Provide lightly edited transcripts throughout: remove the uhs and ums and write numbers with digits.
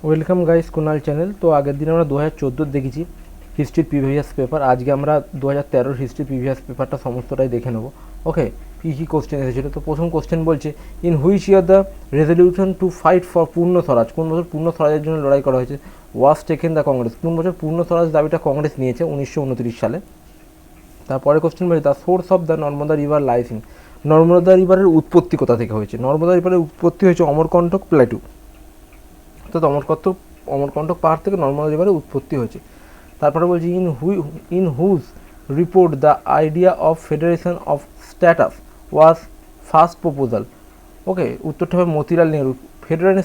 Welcome guys Kunal channel. তো আগের দিন আমরা 2014 দেখেছি হিস্ট্রির প্রিভিয়াস পেপার। আজকে আমরা 2013 হিস্ট্রি প্রিভিয়াস পেপারটা সমস্তটাই দেখে নেব। ওকে, কী কী কোশ্চেন এসেছিলো। তো প্রথম কোশ্চেন বলছে, in which year the resolution to fight for পূর্ণ স্বরাজ, কোন বছর পূর্ণ স্বরাজের জন্য লড়াই করা হয়েছে, ওয়াজ টেকেন দ্য কংগ্রেস, কোন বছর পূর্ণ স্বরাজ দাবিটা কংগ্রেস নিয়েছে, 1929 সালে। তারপরে কোশ্চেন বলছে, the source of the Narmada river lies in, Narmada রিভারের উৎপত্তি কোথা থেকে হয়েছে, নর্মদা রিভারের উৎপত্তি হয়েছে অমরকণ্টক প্ল্যাটু। তো অমরকণ্টক পাহাড় থেকে নর্মদা রিভারের উৎপত্তি হয়েছে। তারপরে বলছি, in whose report the idea of federation of states was first proposal. Okay, উত্তরটা হবে মতিলাল নেহরু। ফেডারেল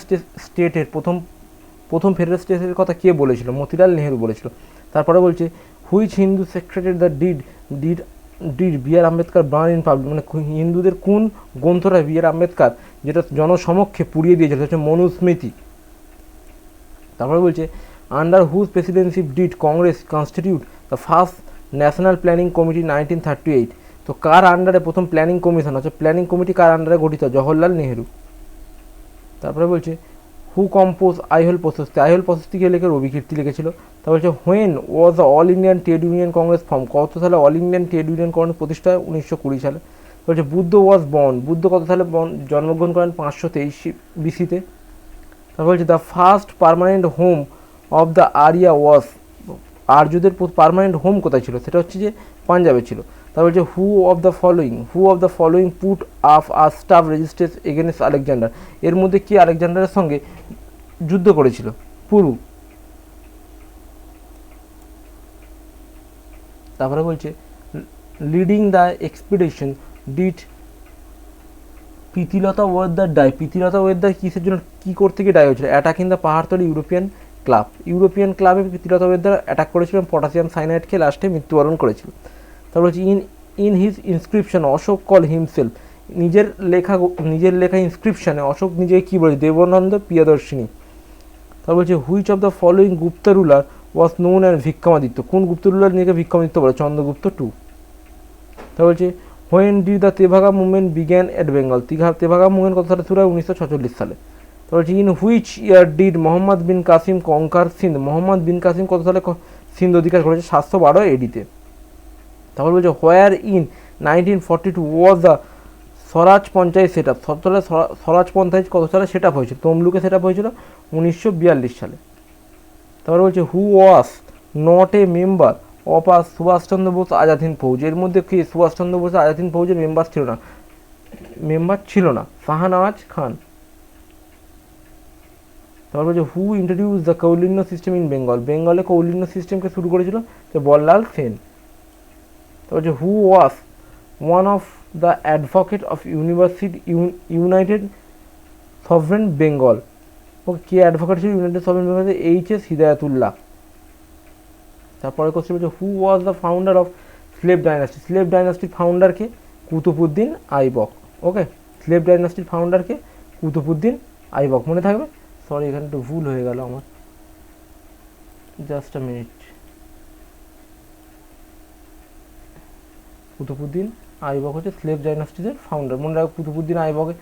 স্টেটের প্রথম ফেডারেল স্টেটের কথা কে বলেছিল, মতিলাল নেহরু বলেছিল। তারপরে বলছে, which Hindu secretary the did did B R Ambedkar burn in public, মানে হিন্দুদের কোন গ্রন্থটা বি আর আম্বেদকর যেটা জনসমক্ষে পুড়িয়ে দিয়েছিল, হচ্ছে মনুস্মৃতি। তারপরে বলছে, under whose presidency did Congress constitute the first national planning committee 1938। তো কার আন্ডারে প্রথম প্ল্যানিং কমিশন, হচ্ছে প্ল্যানিং কমিটি কার আন্ডারে গঠিত, জওহরলাল নেহরু। তারপরে বলছে, হু কম্পোজ আইহোল প্রশস্তি, আইহোল প্রশস্তিকে লিখে রবিকীর্তি লিখেছিল। তারপর বলছে, when was the all Indian trade union Congress form, কত সালে all Indian trade union Congress প্রতিষ্ঠা হয়, 1920 সালে। বলছে, বুদ্ধ ওয়াজ বর্ন, বুদ্ধ কত সালে জন্মগ্রহণ করেন, 523 বিসিতে। তারপর বলছে, the first permanent home of the Arya was, আর্যদের পার্মানেন্ট হোম কোথায় ছিল, সেটা হচ্ছে যে পাঞ্জাবে ছিল। তারপর বলছে, হু of the following put up a staff রেজিস্ট্রেস against Alexander, এর মধ্যে কি আলেকজান্ডারের সঙ্গে যুদ্ধ করেছিল, পুরু। তারপরে বলছে, leading the expedition did Pritilata Waddedar die, Pritilata Waddedar কিসের জন্য, কী করতে গিয়ে ডাই হয়েছিল, attack in the Pahartali European ক্লাবে প্রীতিলতা ওয়েদার অ্যাটাক করেছিলেন, পটাশিয়াম সাইনাইড খেয়ে লাস্টে মৃত্যুবরণ করেছিল। তারপর হচ্ছে, in his inscription Ashoka call himself, নিজের লেখা ইনস্ক্রিপশনে অশোক নিজেকে কী বলেছে, দেবানন্দ প্রিয়দর্শিনী। তারপর বলছে, which of the following Gupta ruler was known and Vikramaditya, কোন গুপ্ত রুলার নিজেকে ভিক্রমাদিত্য বলে, চন্দ্রগুপ্ত টু। তারপর বলছে, when did the Tebhaga movement began at Bengal, Tebhaga movement কত সালে শুরু হয়, 1946 সালে। তারপর হচ্ছে, in which year did Mohammad bin Qasim conquer Sindh, Mohammad bin Qasim কত সালে সিন্ধ অধিকার করেছে, 712 এডিতে। তারপর বলছে, where in 1942 was the Swaraj panchayat set up, Swaraj panchayat কত সালে সেট আপ হয়েছিল, তমলুকে সেট আপ হয়েছিল 1942 সালে। তারপর বলছে, who was not a member of a Subhash Chandra Bose Azad Hind Fauj, এর মধ্যে কি সুভাষচন্দ্র বোস আজাদ হিন্দ ফৌজের মেম্বার ছিল না, শাহনওয়াজ খান। তারপর বলছে, who introduce the kaulinya system in Bengal, বেঙ্গলে কৌলিন্য সিস্টেমকে শুরু করেছিল, বল্লাল সেন। তারপর হচ্ছে, who was one of the advocate of united sovereign Bengal, ও কে অ্যাডভোকেট ছিল united sovereign Bengal, H S. Hidayatullah. তারপরে কোশ্চেন বলছে, who was the founder of slave ডাইনাস্টির ফাউন্ডারকে, কুতুবুদ্দিন আইবক। ওকে, স্লেভ ডাইনাস্টির ফাউন্ডারকে কুতুবুদ্দিন আইবক, মনে থাকবে। সরি, এখানে একটু ভুল হয়ে গেল আমার, just a minute. Qutbuddin Aibak হচ্ছে স্লেভ ডাইনাস্টিদের ফাউন্ডার, মনে রাখবে। কুতুবুদ্দিন আইবকের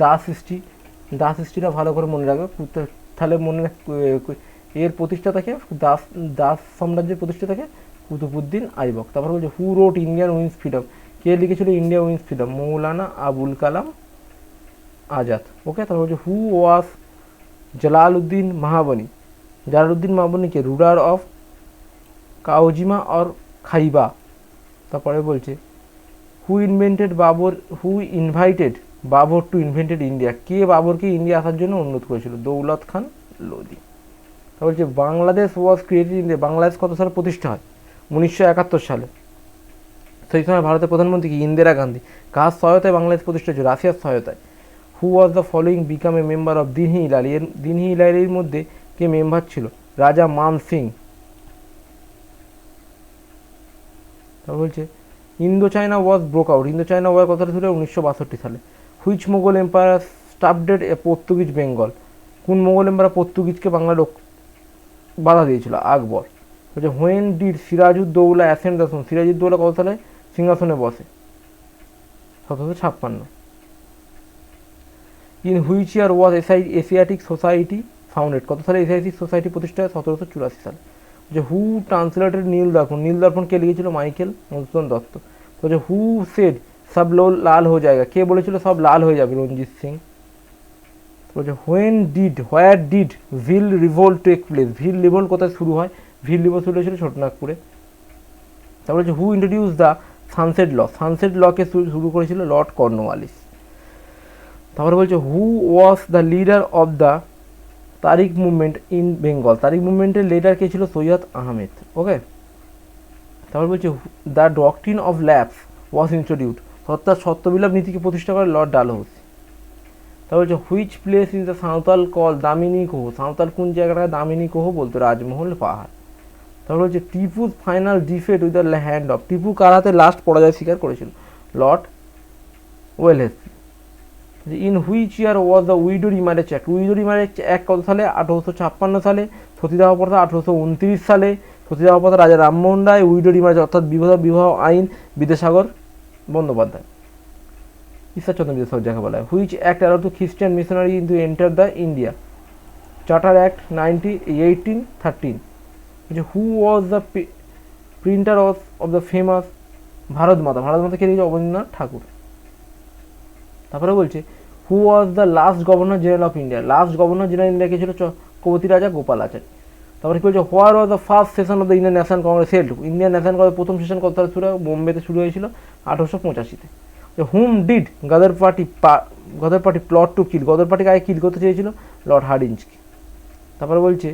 দাস হিস্ট্রিটা ভালো করে মনে রাখবে, তাহলে এর প্রতিষ্ঠাতাকে, দাস সাম্রাজ্যের প্রতিষ্ঠাতাকে কুতুবুদ্দিন আইবক। তারপর বলছে, who wrote Indian wins freedom, কে লিখেছিল India wins freedom, Maulana Abul Kalam Azad. Okay, তারপর বলছে, হু ওয়াজ জালালউদ্দিন মাহাবনীকে রুলার অফ কাওজিমা অর খাইবা। তারপরে বলছে, who invited Babur to invented India, কে বাবরকে ইন্ডিয়া আসার জন্য অনুরোধ করেছিল, দৌলত খান লোদি। তারপর বলছে, Bangladesh was created India, Bangladesh কত সালে প্রতিষ্ঠা হয়, 1971 সালে। সেই সময় ভারতের প্রধানমন্ত্রী কি, ইন্দিরা গান্ধী। কার সহায়তায় বাংলাদেশ প্রতিষ্ঠা হয়েছে, রাশিয়ার সহায়তায়। Who was the following became a member of দিনহি ইলালির মধ্যে কে মেম্বার ছিল, রাজা মান সিং। তারপর বলছে, Indo China was broke out, Indo China war কত সালে শুরু হয়, 1962 সালে। Which Mughal empire stabbed a Portuguese Bengal, কোন মোগল এম্পায়ার পর্তুগিজকে বাংলার বাধা দিয়েছিল, আকবর। বলছে, when did Sirajuddaula ascend the throne, Sirajuddaula কত সালে সিংহাসনে বসে, 1756। In which year was Asiatic society founded, কত সালে এশিয়াটিক সোসাইটি প্রতিষ্ঠা হয়? 1784 সালে। যে হু ট্রান্সলেটেড নীল দর্পণ, নীল দর্পণ কে লিখেছিল? মাইকেল মধুসূদন দত্ত। তো যে হু সেড সব লাল হয়ে যায়গা, কে বলেছিল সব লাল হয়ে যাবে? রঞ্জিত সিং। বলছে where did Bhil revolt take place, Bhil revolt কোথায় শুরু হয়? ভিল রিভোল্ট শুরু হয়েছিল ছোটনাগপুরে। তারপর হচ্ছে who introduce the sunset law, sunset লকে শুরু করেছিল? Lord Cornwallis. তারপরে বলছে who was the leader of the Tariqah movement in Bengal, Tariqah মুভমেন্টের লিডার কে ছিল? সৈয়দ আহমেদ। ওকে। তারপর বলছে the doctrine of lapse was introduced, অর্থাৎ সত্যবিলাপ নীতিকে প্রতিষ্ঠা করে লর্ড ডালহৌসি। তারপর হচ্ছে which place is the Santhal call Damini Koh, Santhal কোন জায়গাটাকে দামিনী কোহ বলতো? রাজমহল পাহাড়। তারপর হচ্ছে টিপুর final defeat with the hand of, Tipu কার হাতে লাস্ট পরাজয় স্বীকার করেছিল? Lord Wellesley. In which year was the widow remarriage act, widow remarriage act কত সালে? 1856 সালে। সতীদাহ প্রথা 1829 সালে। সতীদাহ প্রথা রাজা রামমোহন রায়। উইডো রিমারেজ অর্থাৎ বিবাহ আইন বিদ্যাসাগর বন্দ্যোপাধ্যায়, ঈশ্বরচন্দ্র বিদ্যাসাগর যাকে বলা হয়। Which act allowed to Christian missionary in to enter the India? Charter act 1813। Who was the printer of the famous Bharat Mata, Bharat Mata কে লিখেছে? অবনীন্দ্রনাথ ঠাকুর। তারপরে বলছে who was the last governor general of India, last governor general India কে ছিল? চক্রবর্তী রাজা গোপালাচারী। তারপরে কি বলছে where was the first session of the Indian National Congress held, Indian National Congress প্রথম সেশন কত সালে শুরু হয়? বোম্বেতে শুরু হয়েছিল 1885-তে। Whom did Ghadar party plot to kill, Ghadar party আগে কিল করতে চেয়েছিল? লর্ড হার্ডিঞ্জকে। তারপরে বলছে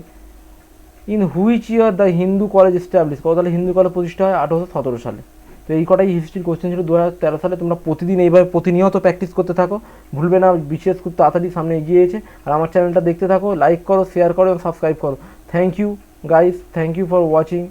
in which year the Hindu college establish, কত সালে হিন্দু কলেজ প্রতিষ্ঠা হয়? 1817 সালে। তো এই কটাই হিস্ট্রির কোশ্চেন ছিল 2013 সালে। তোমরা প্রতিদিন এইভাবে প্রতিনিয়ত প্র্যাকটিস করতে থাকো, ভুলবে না, বিশেষ খুব তাড়াতাড়ি সামনে এগিয়েছে। আর আমার চ্যানেলটা দেখতে থাকো, লাইক করো, শেয়ার করো এবং সাবস্ক্রাইব করো। Thank you guys, thank you for watching.